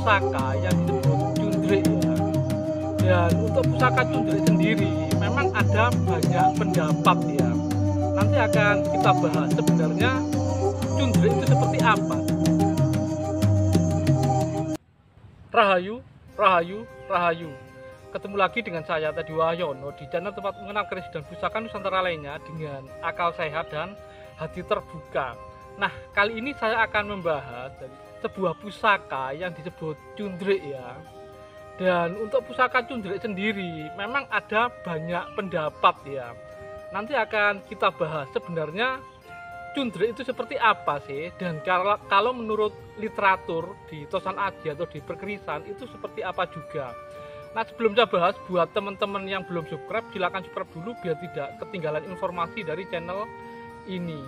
pusaka yang disebut cundrik ya. Dan untuk pusaka cundrik sendiri memang ada banyak pendapat ya. Nanti akan kita bahas sebenarnya cundrik itu seperti apa. Rahayu, Rahayu, Rahayu. Ketemu lagi dengan saya Teddy Wahyono di channel tempat mengenal keris dan pusaka Nusantara lainnya dengan akal sehat dan hati terbuka. Nah, kali ini saya akan membahas sebuah pusaka yang disebut cundrik ya. Dan untuk pusaka cundrik sendiri memang ada banyak pendapat ya. Nanti akan kita bahas sebenarnya cundrik itu seperti apa sih, dan kalau menurut literatur di Tosan Aji atau di perkerisan itu seperti apa juga. Nah, sebelum saya bahas, buat teman-teman yang belum subscribe, silakan subscribe dulu biar tidak ketinggalan informasi dari channel ini.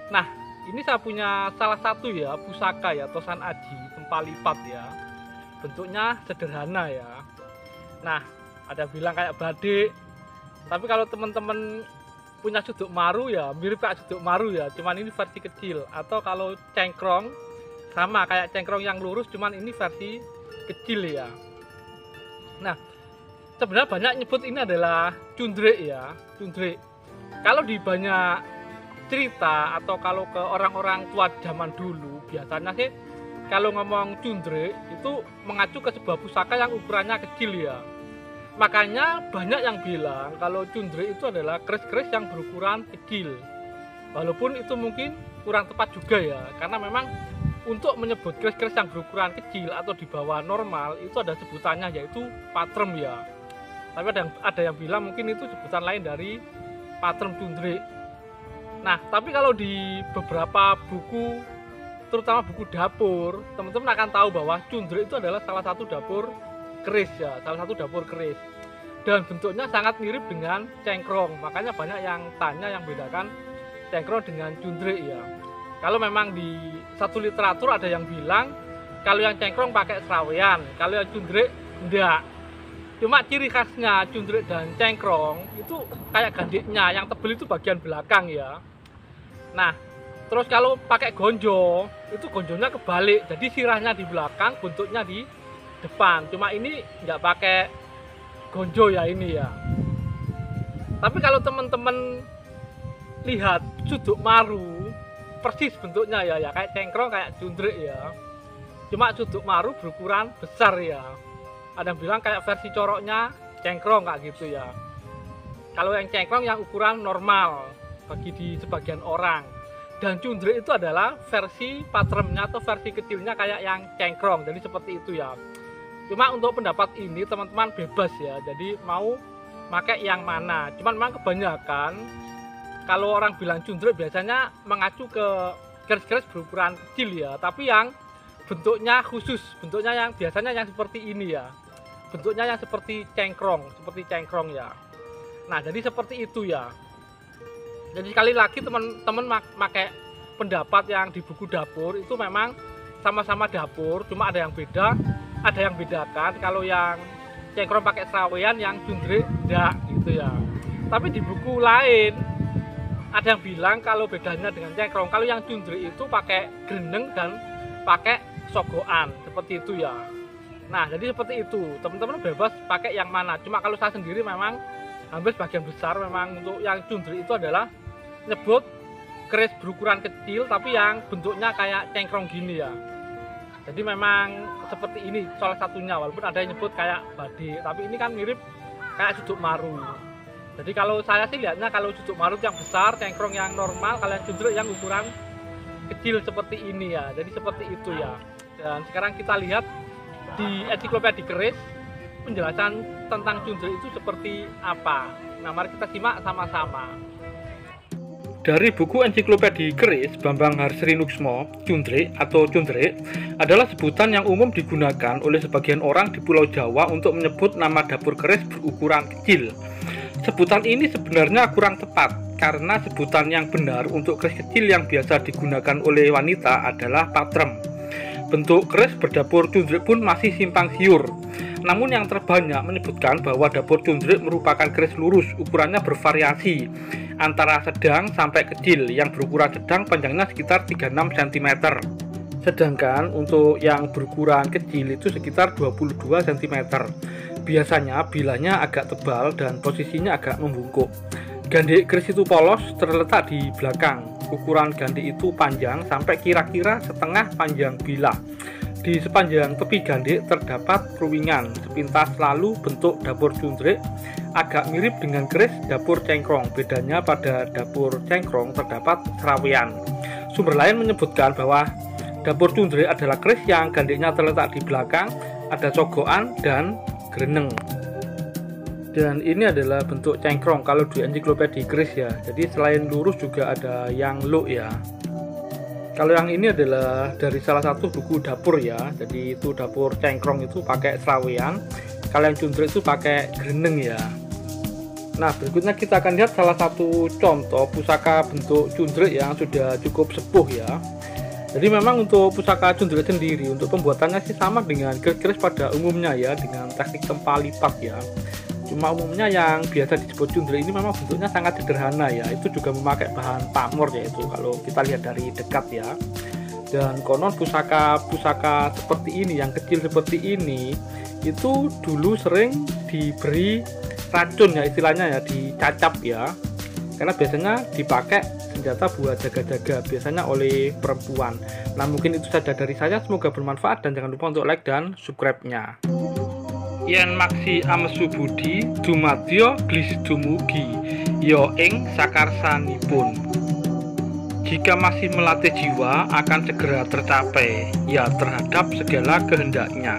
Nah, ini saya punya salah satu ya pusaka ya Tosan Aji tempat lipat ya. Bentuknya sederhana ya. Nah, ada bilang kayak badik. Tapi kalau teman-teman punya suduk maru ya mirip kayak suduk maru ya, cuman ini versi kecil. Atau kalau cengkrong sama kayak cengkrong yang lurus, cuman ini versi kecil ya. Nah, sebenarnya banyak nyebut ini adalah cundrik ya, cundrik. Kalau di banyak cerita atau kalau ke orang-orang tua zaman dulu, biasanya sih kalau ngomong cundrik itu mengacu ke sebuah pusaka yang ukurannya kecil ya. Makanya banyak yang bilang kalau cundrik itu adalah keris-keris yang berukuran kecil. Walaupun itu mungkin kurang tepat juga ya, karena memang untuk menyebut keris-keris yang berukuran kecil atau di bawah normal itu ada sebutannya, yaitu patrem ya. Tapi ada yang bilang mungkin itu sebutan lain dari patrem cundrik. Nah, tapi kalau di beberapa buku, terutama buku dapur, teman-teman akan tahu bahwa cundrik itu adalah salah satu dapur keris ya, salah satu dapur keris. Dan bentuknya sangat mirip dengan cengkrong. Makanya banyak yang tanya yang bedakan cengkrong dengan cundrik ya. Kalau memang di satu literatur ada yang bilang kalau yang cengkrong pakai serawean, kalau yang cundrik enggak. Cuma ciri khasnya cundrik dan cengkrong itu kayak gandiknya, yang tebel itu bagian belakang ya. Nah, terus kalau pakai gonjo, itu gonjonya kebalik. Jadi sirahnya di belakang, buntutnya di depan. Cuma ini enggak pakai gonjo ya ini ya. Tapi kalau teman-teman lihat suduk maru, persis bentuknya ya kayak cengkrong, kayak cundrik ya. Cuma suduk maru berukuran besar ya. Ada yang bilang kayak versi coroknya cengkrong kayak gitu ya. Kalau yang cengkrong yang ukuran normal bagi di sebagian orang. Dan cundrik itu adalah versi patremnya atau versi kecilnya kayak yang cengkrong. Jadi seperti itu ya. Cuma untuk pendapat ini teman-teman bebas ya. Jadi mau pakai yang mana. Cuman memang kebanyakan kalau orang bilang cundrik biasanya mengacu ke keris-keris berukuran kecil ya, tapi yang bentuknya khusus, bentuknya yang biasanya yang seperti ini ya, bentuknya yang seperti cengkrong ya. Nah, jadi seperti itu ya. Jadi sekali lagi teman-teman pakai pendapat yang di buku dapur itu memang sama-sama dapur, cuma ada yang beda, ada yang bedakan. Kalau yang cengkrong pakai serawean, yang cundrik enggak gitu ya. Tapi di buku lain ada yang bilang kalau bedanya dengan cengkrong, kalau yang cundrik itu pakai greneng dan pakai sogokan, seperti itu ya. Nah, jadi seperti itu, teman-teman bebas pakai yang mana. Cuma kalau saya sendiri memang hampir sebagian besar memang untuk yang cundrik itu adalah nyebut keris berukuran kecil tapi yang bentuknya kayak cengkrong gini ya. Jadi memang seperti ini salah satunya, walaupun ada yang nyebut kayak badik, tapi ini kan mirip kayak suduk maru. Jadi kalau saya sih lihatnya kalau suduk maru yang besar, cengkrong yang normal, kalau yang cundrik yang ukuran kecil seperti ini ya. Jadi seperti itu ya. Dan sekarang kita lihat di ensiklopedia keris penjelasan tentang cundrik itu seperti apa. Nah, mari kita simak sama-sama. Dari buku ensiklopedia keris Bambang Harsrinuksmo, cundrik atau cundrik adalah sebutan yang umum digunakan oleh sebagian orang di Pulau Jawa untuk menyebut nama dapur keris berukuran kecil. Sebutan ini sebenarnya kurang tepat karena sebutan yang benar untuk keris kecil yang biasa digunakan oleh wanita adalah patrem. Bentuk keris berdapur cundrik pun masih simpang siur. Namun yang terbanyak menyebutkan bahwa dapur cundrik merupakan keris lurus, ukurannya bervariasi antara sedang sampai kecil, yang berukuran sedang panjangnya sekitar 36 cm. Sedangkan untuk yang berukuran kecil itu sekitar 22 cm. Biasanya bilanya agak tebal dan posisinya agak membungkuk. Gandek keris itu polos terletak di belakang. Ukuran gandek itu panjang sampai kira-kira setengah panjang bila. Di sepanjang tepi gandek terdapat keruwingan sepintas, lalu bentuk dapur cundrik agak mirip dengan keris dapur cengkrong. Bedanya pada dapur cengkrong terdapat serawean. Sumber lain menyebutkan bahwa dapur cundrik adalah keris yang gandeknya terletak di belakang, ada cogokan dan greneng. Dan ini adalah bentuk cengkrong kalau di ensiklopedi keris ya. Jadi selain lurus juga ada yang luk ya. Kalau yang ini adalah dari salah satu buku dapur ya. Jadi itu dapur cengkrong itu pakai serawean. Kalau yang cundrik itu pakai greneng ya. Nah, berikutnya kita akan lihat salah satu contoh pusaka bentuk cundrik yang sudah cukup sepuh ya. Jadi memang untuk pusaka cundrik sendiri untuk pembuatannya sih sama dengan keris-keris pada umumnya ya, dengan teknik tempa lipat ya. Cuma umumnya yang biasa disebut cundrik ini memang bentuknya sangat sederhana ya. Itu juga memakai bahan pamor yaitu kalau kita lihat dari dekat ya. Dan konon pusaka seperti ini, yang kecil seperti ini, itu dulu sering diberi racun ya, istilahnya ya, dicacap ya. Karena biasanya dipakai senjata buat jaga-jaga, biasanya oleh perempuan. Nah, mungkin itu saja dari saya, semoga bermanfaat dan jangan lupa untuk like dan subscribe-nya. Yen maksi amesu budi dumadya glis dumugi ya ing sakarsanipun. Jika masih melatih jiwa akan segera tercapai ya terhadap segala kehendaknya.